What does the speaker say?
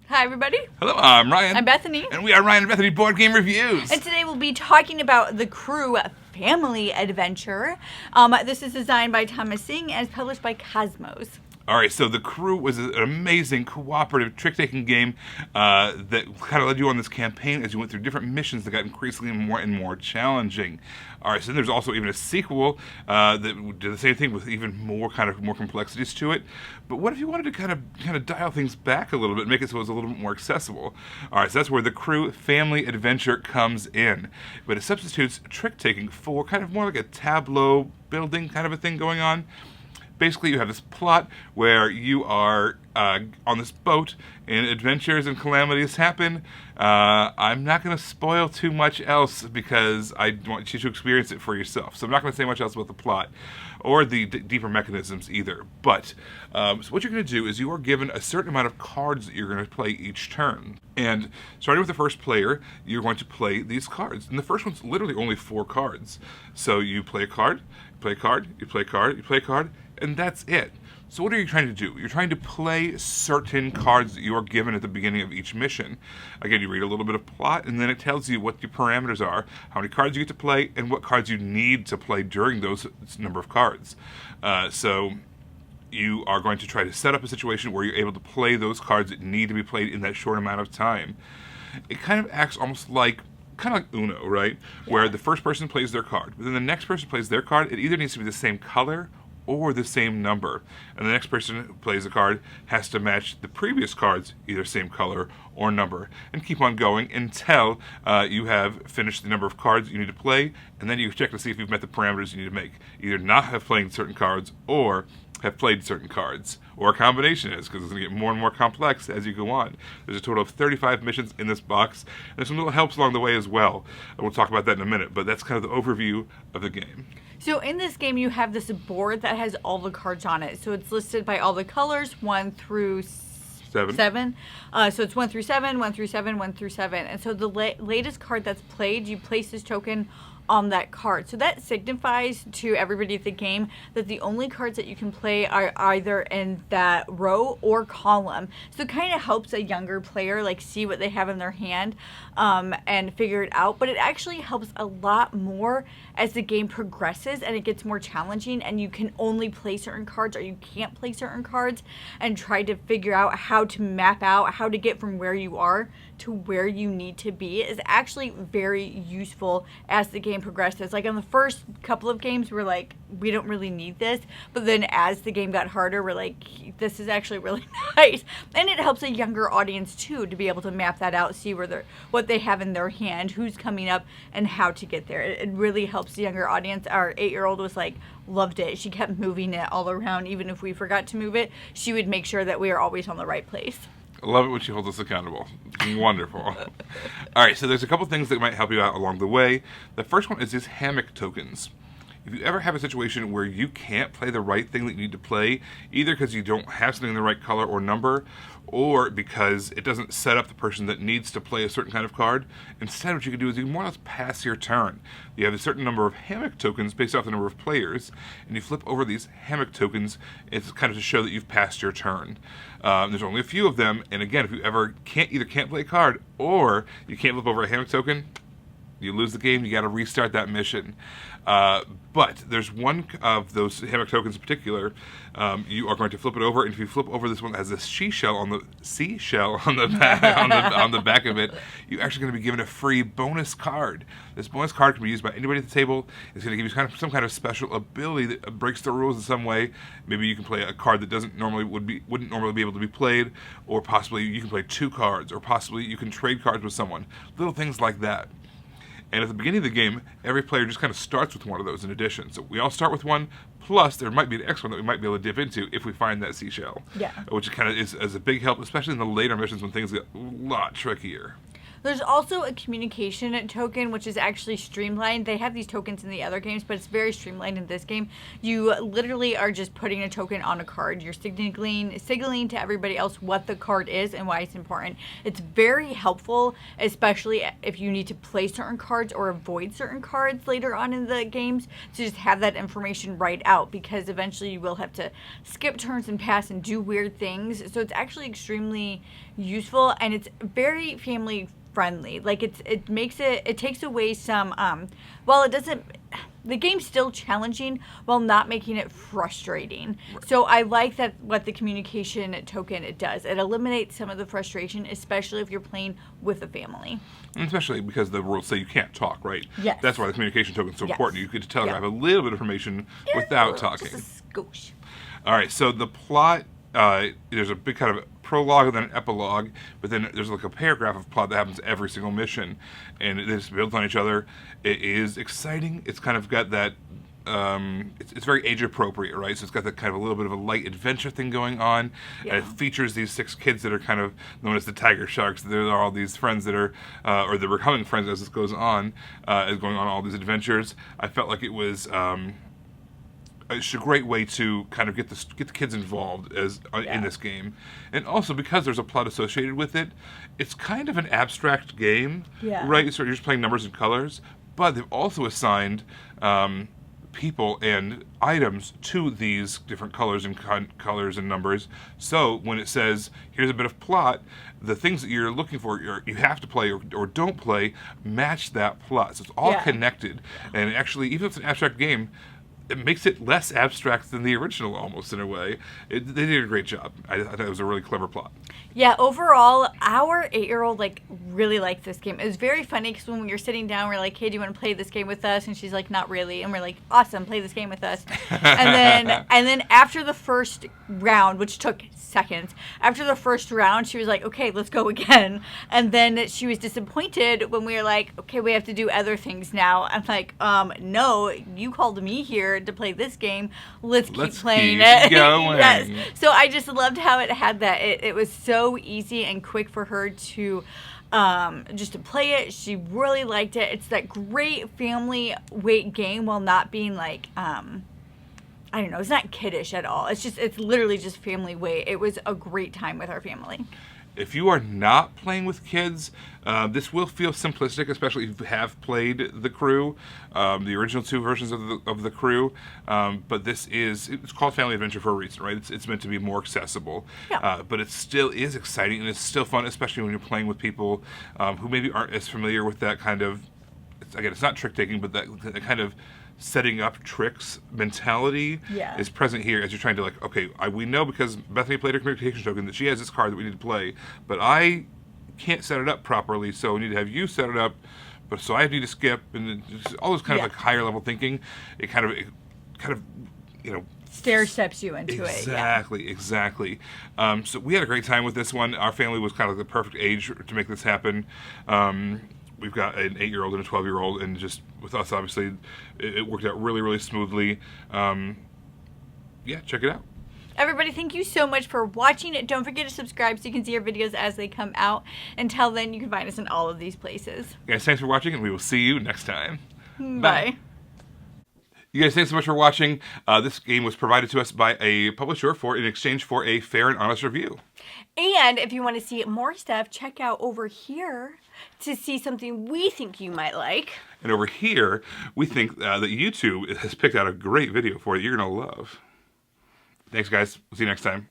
Hi, everybody. Hello, I'm Ryan. I'm Bethany. And we are Ryan and Bethany Board Game Reviews. And today we'll be talking about the Crew Family Adventure. This is designed by Thomas Singh and is published by Kosmos. All right, so The Crew was an amazing cooperative trick-taking game that kind of led you on this campaign as you went through different missions that got increasingly more and more challenging. All right, so there's also even a sequel that did the same thing with even more complexities to it. But what if you wanted to kind of dial things back a little bit, make it so it was a little bit more accessible? All right, so that's where The Crew Family Adventure comes in. But it substitutes trick-taking for kind of more like a tableau building kind of a thing going on. Basically, you have this plot where you are on this boat and adventures and calamities happen. I'm not going to spoil too much else because I want you to experience it for yourself. So I'm not going to say much else about the plot or the deeper mechanisms either. But so what you're going to do is you are given a certain amount of cards that you're going to play each turn. And starting with the first player, you're going to play these cards. And the first one's literally only 4 cards. So you play a card, you play a card, you play a card, you play a card, and that's it. So what are you trying to do? You're trying to play certain cards that you are given at the beginning of each mission. Again, you read a little bit of plot, and then it tells you what your parameters are, how many cards you get to play, and what cards you need to play during those number of cards. So you are going to try to set up a situation where you're able to play those cards that need to be played in that short amount of time. It kind of acts almost like Uno, right? Yeah. Where the first person plays their card, but then the next person plays their card. It either needs to be the same color or the same number. And the next person who plays the card has to match the previous cards, either same color or number, and keep on going until you have finished the number of cards you need to play, and then you check to see if you've met the parameters you need to make. Either not have played certain cards or have played certain cards, or a combination is, because it's going to get more and more complex as you go on. There's a total of 35 missions in this box, and there's some little helps along the way as well. And we'll talk about that in a minute, but that's kind of the overview of the game. So in this game, you have this board that has all the cards on it. So it's listed by all the colors, 1 through 7. So it's 1 through 7, 1 through 7, 1 through 7. And so the latest card that's played, you place this token on that card. So that signifies to everybody at the game that the only cards that you can play are either in that row or column. So it kind of helps a younger player see what they have in their hand and figure it out. But it actually helps a lot more as the game progresses and it gets more challenging and you can only play certain cards or you can't play certain cards, and try to figure out how to map out how to get from where you are to where you need to be is actually very useful as the game progresses. Like on the first couple of games, we're like, we don't really need this. But then as the game got harder, we're like, this is actually really nice. And it helps a younger audience too to be able to map that out, see what they have in their hand, who's coming up, and how to get there. It really helps the younger audience. Our 8-year-old was loved it. She kept moving it all around. Even if we forgot to move it, she would make sure that we are always on the right place. I love it when she holds us accountable. It's wonderful. All right, so there's a couple things that might help you out along the way. The first one is these hammock tokens. If you ever have a situation where you can't play the right thing that you need to play, either because you don't have something in the right color or number, or because it doesn't set up the person that needs to play a certain kind of card, instead what you can do is you can more or less pass your turn. You have a certain number of hammock tokens based off the number of players, and you flip over these hammock tokens. It's kind of to show that you've passed your turn. There's only a few of them, and again, if you ever can't play a card, or you can't flip over a hammock token, you lose the game, you got to restart that mission. But there's one of those hammock tokens in particular. You are going to flip it over, and if you flip over this one that has a seashell on the back, on the back of it, you're actually going to be given a free bonus card. This bonus card can be used by anybody at the table. It's going to give you some kind of special ability that breaks the rules in some way. Maybe you can play a card that wouldn't normally be able to be played, or possibly you can play 2 cards, or possibly you can trade cards with someone. Little things like that. And at the beginning of the game, every player just kind of starts with one of those in addition. So we all start with one, plus there might be an extra one that we might be able to dip into if we find that seashell. Yeah. Which kind of is a big help, especially in the later missions when things get a lot trickier. There's also a communication token, which is actually streamlined. They have these tokens in the other games, but it's very streamlined in this game. You literally are just putting a token on a card. You're signaling to everybody else what the card is and why it's important. It's very helpful, especially if you need to play certain cards or avoid certain cards later on in the games, to just have that information right out, because eventually you will have to skip turns and pass and do weird things. So it's actually extremely useful, and it's very family friendly. Like it takes away some the game's still challenging while not making it frustrating. Right. So I like that what the communication token it does. It eliminates some of the frustration, especially if you're playing with a family. And especially because the rules say you can't talk, right? Yes. That's why the communication token is so important. You get to telegraph a little bit of information without talking. Just a skosh. All right, so the plot, there's a big kind of prologue and then an epilogue, but then there's like a paragraph of plot that happens every single mission, and it just builds on each other. It is exciting. It's kind of got that, it's very age appropriate, right? So it's got that kind of a little bit of a light adventure thing going on. And it features these 6 kids that are kind of known as the Tiger Sharks. There are all these friends that are, or they're becoming friends as this goes on, going on all these adventures. I felt like it was, it's a great way to kind of get the kids involved in this game, and also because there's a plot associated with it, it's kind of an abstract game, right? So you're just playing numbers and colors, but they've also assigned people and items to these different colors and numbers. So when it says here's a bit of plot, the things that you're looking for, you have to play or don't play, match that plot. So it's all connected, and actually, even if it's an abstract game, it makes it less abstract than the original, almost, in a way. They did a great job. I thought it was a really clever plot. Yeah, overall, our 8-year-old really liked this game. It was very funny because when we were sitting down, we were like, "Hey, do you want to play this game with us?" And she's like, "Not really." And we're like, "Awesome, play this game with us." and then after the first round, which took seconds, after the first round, she was like, "Okay, let's go again." And then she was disappointed when we were like, "Okay, we have to do other things now." I'm like, "No, you called me here to play this game. Let's keep playing it." Going. Yes. So I just loved how it had that. It was so easy and quick for her to just to play it. She really liked it. It's that great family weight game while not being like I don't know, it's not kiddish at all. It's literally just family weight. It was a great time with our family. If you are not playing with kids, this will feel simplistic, especially if you have played The Crew, the original 2 versions of the Crew. But it's called Family Adventure for a reason, right? It's meant to be more accessible. Yeah. But it still is exciting, and it's still fun, especially when you're playing with people who maybe aren't as familiar with that kind of, it's not trick-taking, but that kind of setting up tricks mentality is present here as you're trying to we know because Bethany played her communication token that she has this card that we need to play, but I can't set it up properly, so we need to have you set it up, but so I need to skip, and just all this kind of higher level thinking. It kind of stair steps you into it. Exactly. So we had a great time with this one. Our family was kind of the perfect age to make this happen. We've got an 8-year-old and a 12-year-old, and just with us, obviously, it worked out really, really smoothly. Check it out. Everybody, thank you so much for watching it. Don't forget to subscribe so you can see our videos as they come out. Until then, you can find us in all of these places. Guys, thanks for watching, and we will see you next time. Bye. You guys, thanks so much for watching. This game was provided to us by a publisher in exchange for a fair and honest review. And if you want to see more stuff, check out over here to see something we think you might like. And over here, we think that YouTube has picked out a great video for you you're going to love. Thanks, guys. We'll see you next time.